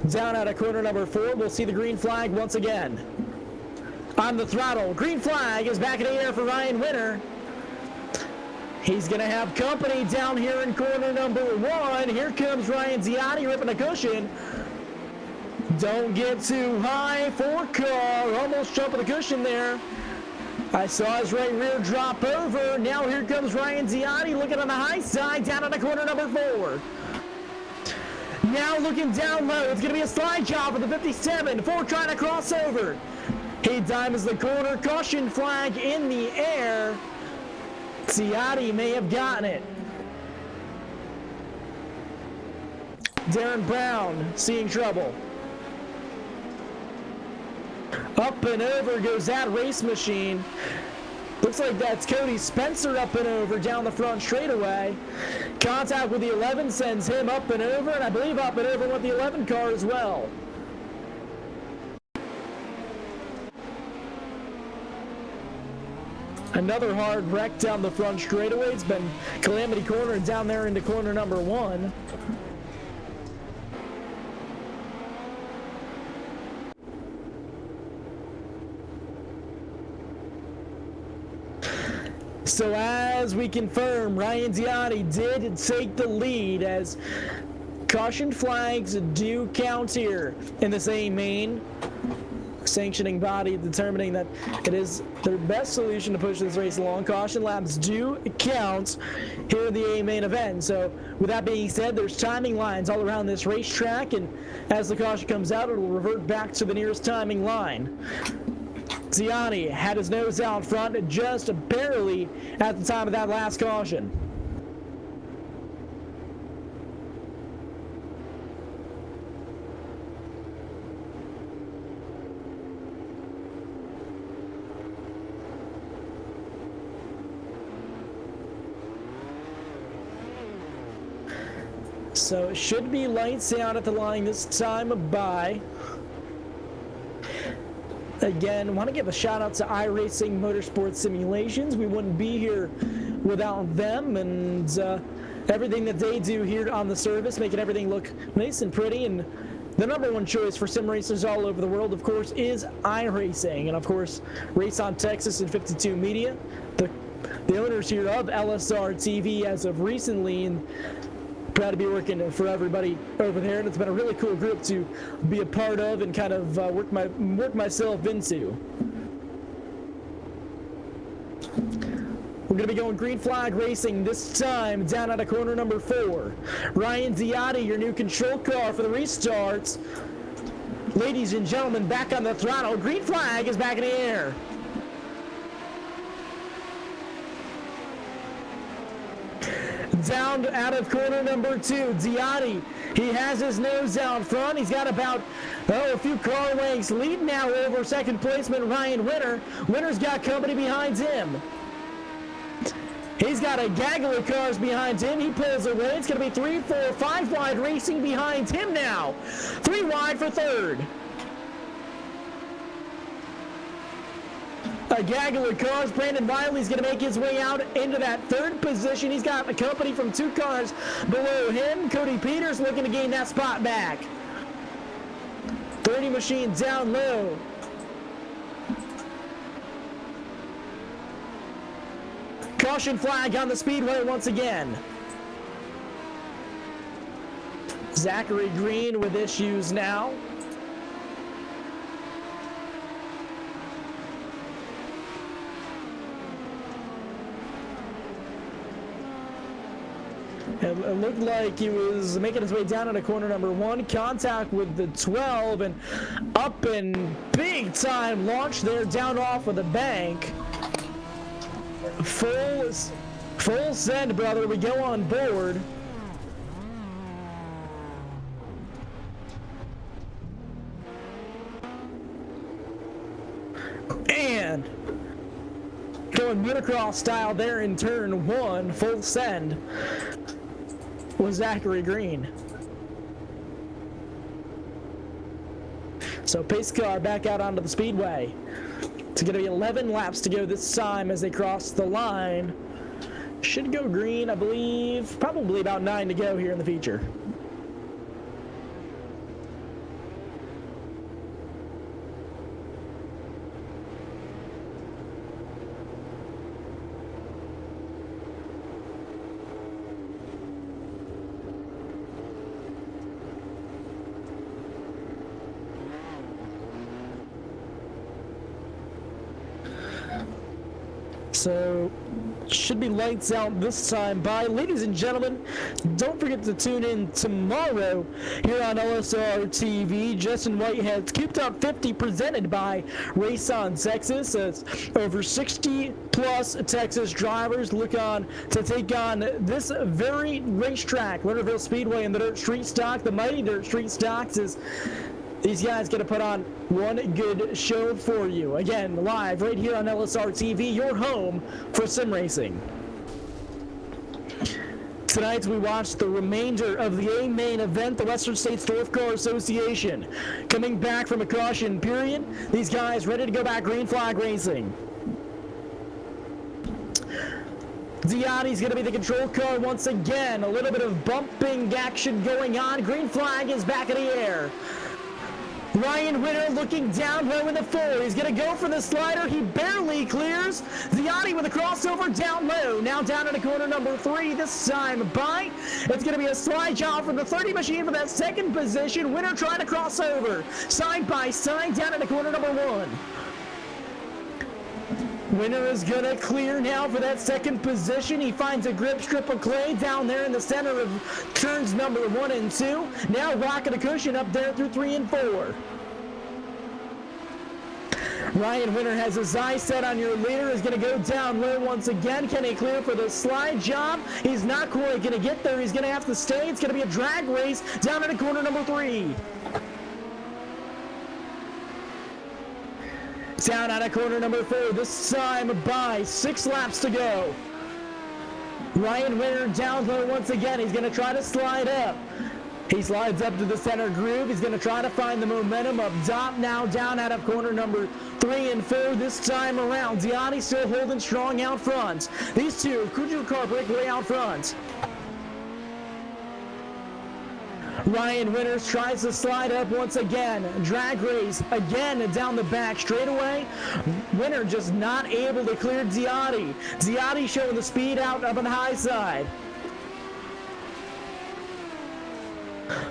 down out of corner number 4. We'll see the green flag once again. On the throttle, green flag is back in the air for Ryan Winter. He's going to have company down here in corner number 1. Here comes Ryan Diotti ripping a cushion. Don't get too high for car. Almost jumping the cushion there. I saw his right rear drop over. Now here comes Ryan Diotti looking on the high side down on the corner number 4. Now looking down low. It's going to be a slide job for the 57. 4 trying to cross over. He dimes the corner. Caution flag in the air. Diotti may have gotten it. Darren Brown seeing trouble. Up and over goes that race machine. Looks like that's Cody Spencer up and over down the front straightaway. Contact with the 11 sends him up and over, and I believe up and over with the 11 car as well. Another hard wreck down the front straightaway. It's been Calamity Corner down there into corner number 1. So as we confirm, Ryan Diotti did take the lead as caution flags do count here in this A main. Sanctioning body determining that it is their best solution to push this race along. Caution laps do count here in the A main event. So with that being said, there's timing lines all around this racetrack, and as the caution comes out, it will revert back to the nearest timing line. Diotti had his nose out front just barely at the time of that last caution. So it should be lights out at the line this time by. Again, want to give a shout out to iRacing Motorsports Simulations. We wouldn't be here without them, and everything that they do here on the service, making everything look nice and pretty. And the number one choice for sim racers all over the world, of course, is iRacing. And of course, Race on Texas and 52 Media, the owners here of LSRTV as of recently, and proud to be working for everybody over there, and it's been a really cool group to be a part of and kind of work myself into. We're going to be going green flag racing this time down at a corner number 4. Ryan Diotti, your new control car for the restarts. Ladies and gentlemen, back on the throttle. Green flag is back in the air. Down out of corner number 2, Diotti. He has his nose out front. He's got about a few car lengths lead now over second placement Ryan Winter. Winter's got company behind him. He's got a gaggle of cars behind him. He pulls away. It's going to be 3, 4, 5 wide racing behind him now. 3 wide for third. A gaggle of cars. Brandon Wiley's going to make his way out into that third position. He's got a company from 2 cars below him. Cody Peters looking to gain that spot back. 30 machine down low. Caution flag on the speedway once again. Zachary Green with issues now. It looked like he was making his way down into corner number 1. Contact with the 12 and up and big time launch there down off of the bank. Full send, brother. We go on board. And going motocross style there in turn 1, full send was Zachary Green. So pace car back out onto the speedway. It's going to be 11 laps to go this time as they cross the line. Should go green, I believe. Probably about 9 to go here in the feature. So, should be lights out this time by. Ladies and gentlemen, don't forget to tune in tomorrow here on LSRTV. Justin Whitehead's Cooped Up 50 presented by Race On Texas. As over 60 plus Texas drivers look on to take on this very racetrack, Lernerville Speedway and the Dirt Street Stock, the mighty Dirt Street Stocks, is these guys going to put on one good show for you. Again, live right here on LSRTV, your home for sim racing. Tonight we watched the remainder of the A main event, the Western States Dwarf Car Association. Coming back from a caution period, these guys ready to go back green flag racing. Diotti's going to be the control car once again. A little bit of bumping action going on. Green flag is back in the air. Ryan Winter looking down low in the 4. He's going to go for the slider. He barely clears. Diotti with a crossover down low. Now down into corner number 3. This time by. It's going to be a slide job from the 30 machine for that second position. Winter trying to cross over. Side by side down into corner number 1. Winner is going to clear now for that second position. He finds a grip strip of clay down there in the center of turns number 1 and 2. Now rocking a cushion up there through 3 and 4. Ryan Winter has his eyes set on your leader. Is going to go down low once again. Can he clear for the slide job? He's not quite going to get there. He's going to have to stay. It's going to be a drag race down into corner number 3. Down out of corner number 4, this time by 6 laps to go. Ryan Winter down low once again. He's going to try to slide up. He slides up to the center groove. He's going to try to find the momentum up top. Now down out of corner number 3 and 4 this time around. Diotti still holding strong out front. These two, Kuju car break way out front. Ryan Winters tries to slide up once again. Drag race again down the back straightaway. Winter just not able to clear Diotti. Diotti showing the speed out up on the high side.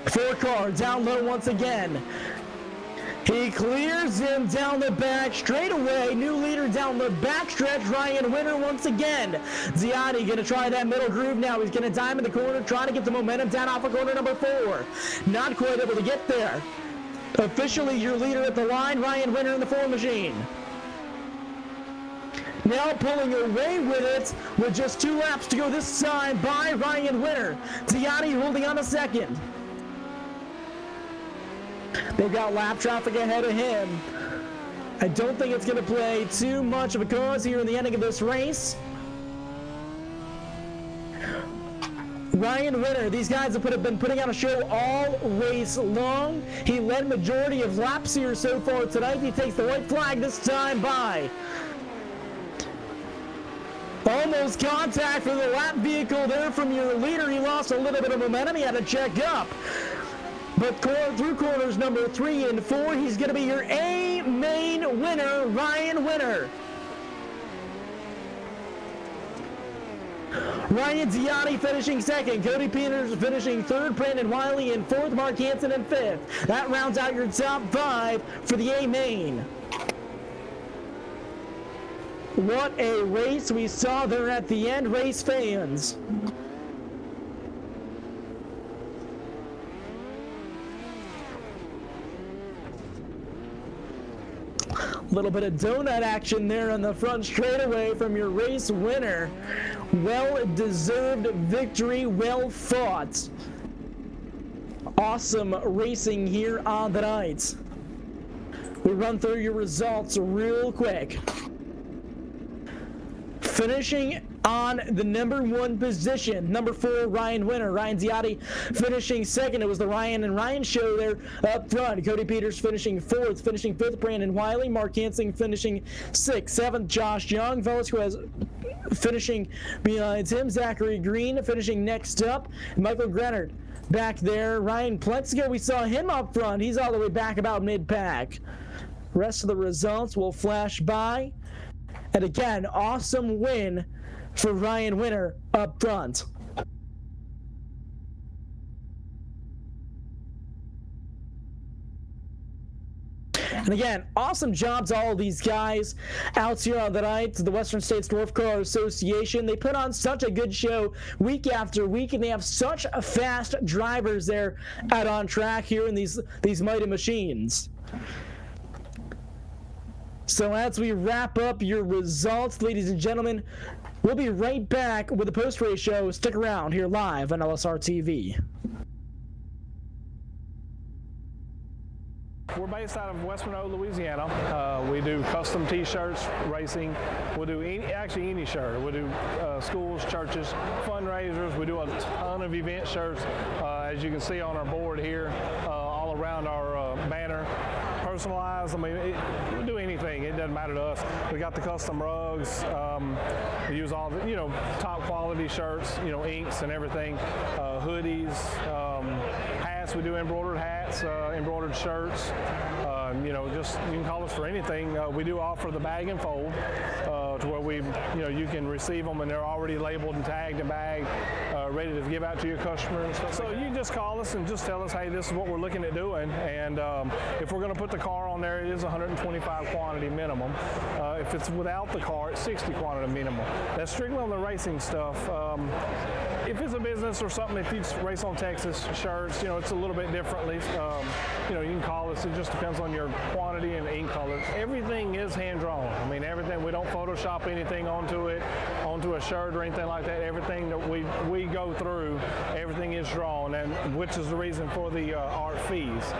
4 car down low once again. He clears him down the back straightaway. New leader down the backstretch. Ryan Winter once again. Diotti going to try that middle groove now. He's going to dive in the corner, trying to get the momentum down off of corner number 4. Not quite able to get there. Officially your leader at the line, Ryan Winter in the 4 machine. Now pulling away with it with just 2 laps to go this time by Ryan Winter. Diotti holding on a second. They've got lap traffic ahead of him. I don't think it's going to play too much of a cause here in the ending of this race. Ryan Winter, these guys have been putting on a show all race long. He led majority of laps here so far tonight. He takes the white flag this time by. Almost contact for the lap vehicle there from your leader. He lost a little bit of momentum. He had to check up. But through corners number 3 and 4, he's going to be your A main winner, Ryan Winter. Ryan Diotti finishing 2nd. Cody Peters finishing 3rd. Brandon Wiley in 4th. Mark Hansen in 5th. That rounds out your top 5 for the A main. What a race we saw there at the end, race fans. A little bit of donut action there on the front straightaway from your race winner. Well-deserved victory, well fought. Awesome racing here on the night. We'll run through your results real quick. Finishing on the number 1 position. Number 4, Ryan Winter. Ryan Ziotti finishing second. It was the Ryan and Ryan show there up front. Cody Peters finishing 4th. Finishing 5th, Brandon Wiley. Mark Hansing finishing 6th. 7th, Josh Young. Velasquez finishing behind him. Zachary Green finishing next up. Michael Grenard back there. Ryan Plexico, we saw him up front. He's all the way back about mid-pack. Rest of the results will flash by. And again, awesome win for Ryan Winter up front. And again, awesome job to all of these guys out here on the night. The Western States Dwarf Car Association, they put on such a good show week after week, and they have such fast drivers there out on track here in these mighty machines. So as we wrap up your results, ladies and gentlemen, we'll be right back with the post-race show. Stick around here live on LSRTV. We're based out of West Monroe, Louisiana. We do custom T-shirts, racing. We'll do any shirt. We'll do schools, churches, fundraisers. We do a ton of event shirts, as you can see on our board here, all around our banner. Personalized, I mean, we'll do anything. It doesn't matter to us. We got the custom rugs. We use all the, top quality shirts, inks and everything, hoodies, hats. We do embroidered hats, embroidered shirts. Just you can call us for anything. We do offer the bag and fold to where you can receive them and they're already labeled and tagged and bagged, ready to give out to your customers. So you just call us and just tell us, hey, this is what we're looking at doing, and if we're going to put the car on there, it is 125 quantity minimum. If it's without the car, it's 60 quantity minimum. That's strictly on the racing stuff. If it's a business or something, if you race on Texas shirts, it's a little bit differently. You can call us. It just depends on your quantity and ink colors. Everything is hand drawn. I mean, everything. We don't Photoshop anything onto a shirt or anything like that. Everything that we go through, everything is drawn, and which is the reason for the art fees.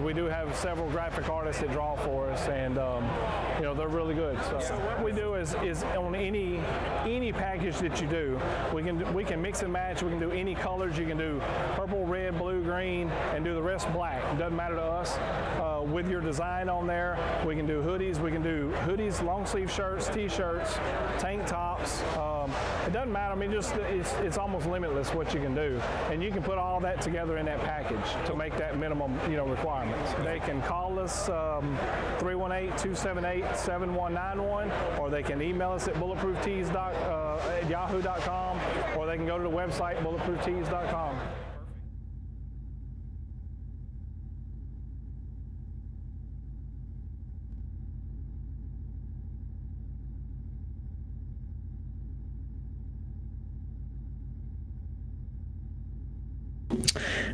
We do have several graphic artists that draw for us, and they're really good. So what we do is on any package that you do, we can mix and match. We can do any colors. You can do purple, red, blue, green, and do the rest black. It doesn't matter to us. With your design on there, we can do hoodies. We can do hoodies, long sleeve shirts, t-shirts, tank tops. It doesn't matter. I mean, it's almost limitless what you can do, and you can put all that together in that package to make that minimum requirements. They can call us 318-278-7191, or they can email us at bulletprooftees@yahoo.com, or they can go to the website bulletprooftees.com.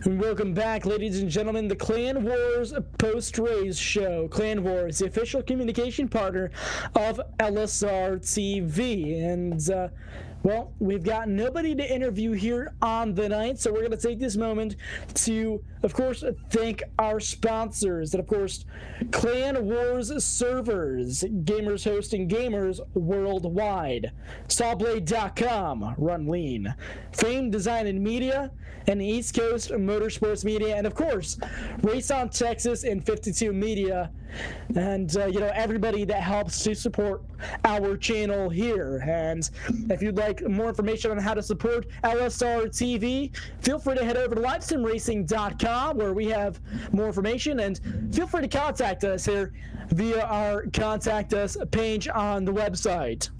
Welcome back, ladies and gentlemen, the Clan Wars post-race show. Clan Wars, the official communication partner of LSRTV. And, well, we've got nobody to interview here on the night, so we're going to take this moment to, of course, thank our sponsors. And, of course, Clan Wars servers, gamers hosting gamers worldwide. Sawblade.com, run lean. Fame Design and Media, and East Coast Motorsports Media, and of course, Race on Texas and 52 Media, and everybody that helps to support our channel here. And if you'd like more information on how to support LSR TV, feel free to head over to livestimracing.com where we have more information, and feel free to contact us here via our contact us page on the website.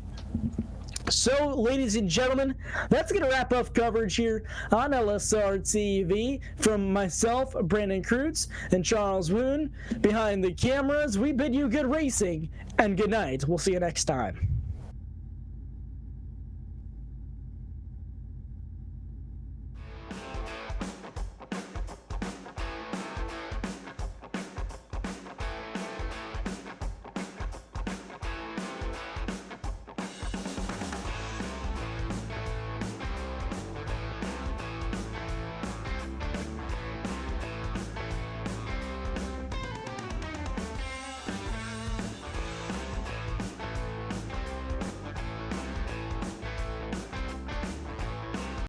So, ladies and gentlemen, that's going to wrap up coverage here on LSR TV. From myself, Brandon Kreutz, and Charles Woon behind the cameras, we bid you good racing and good night. We'll see you next time.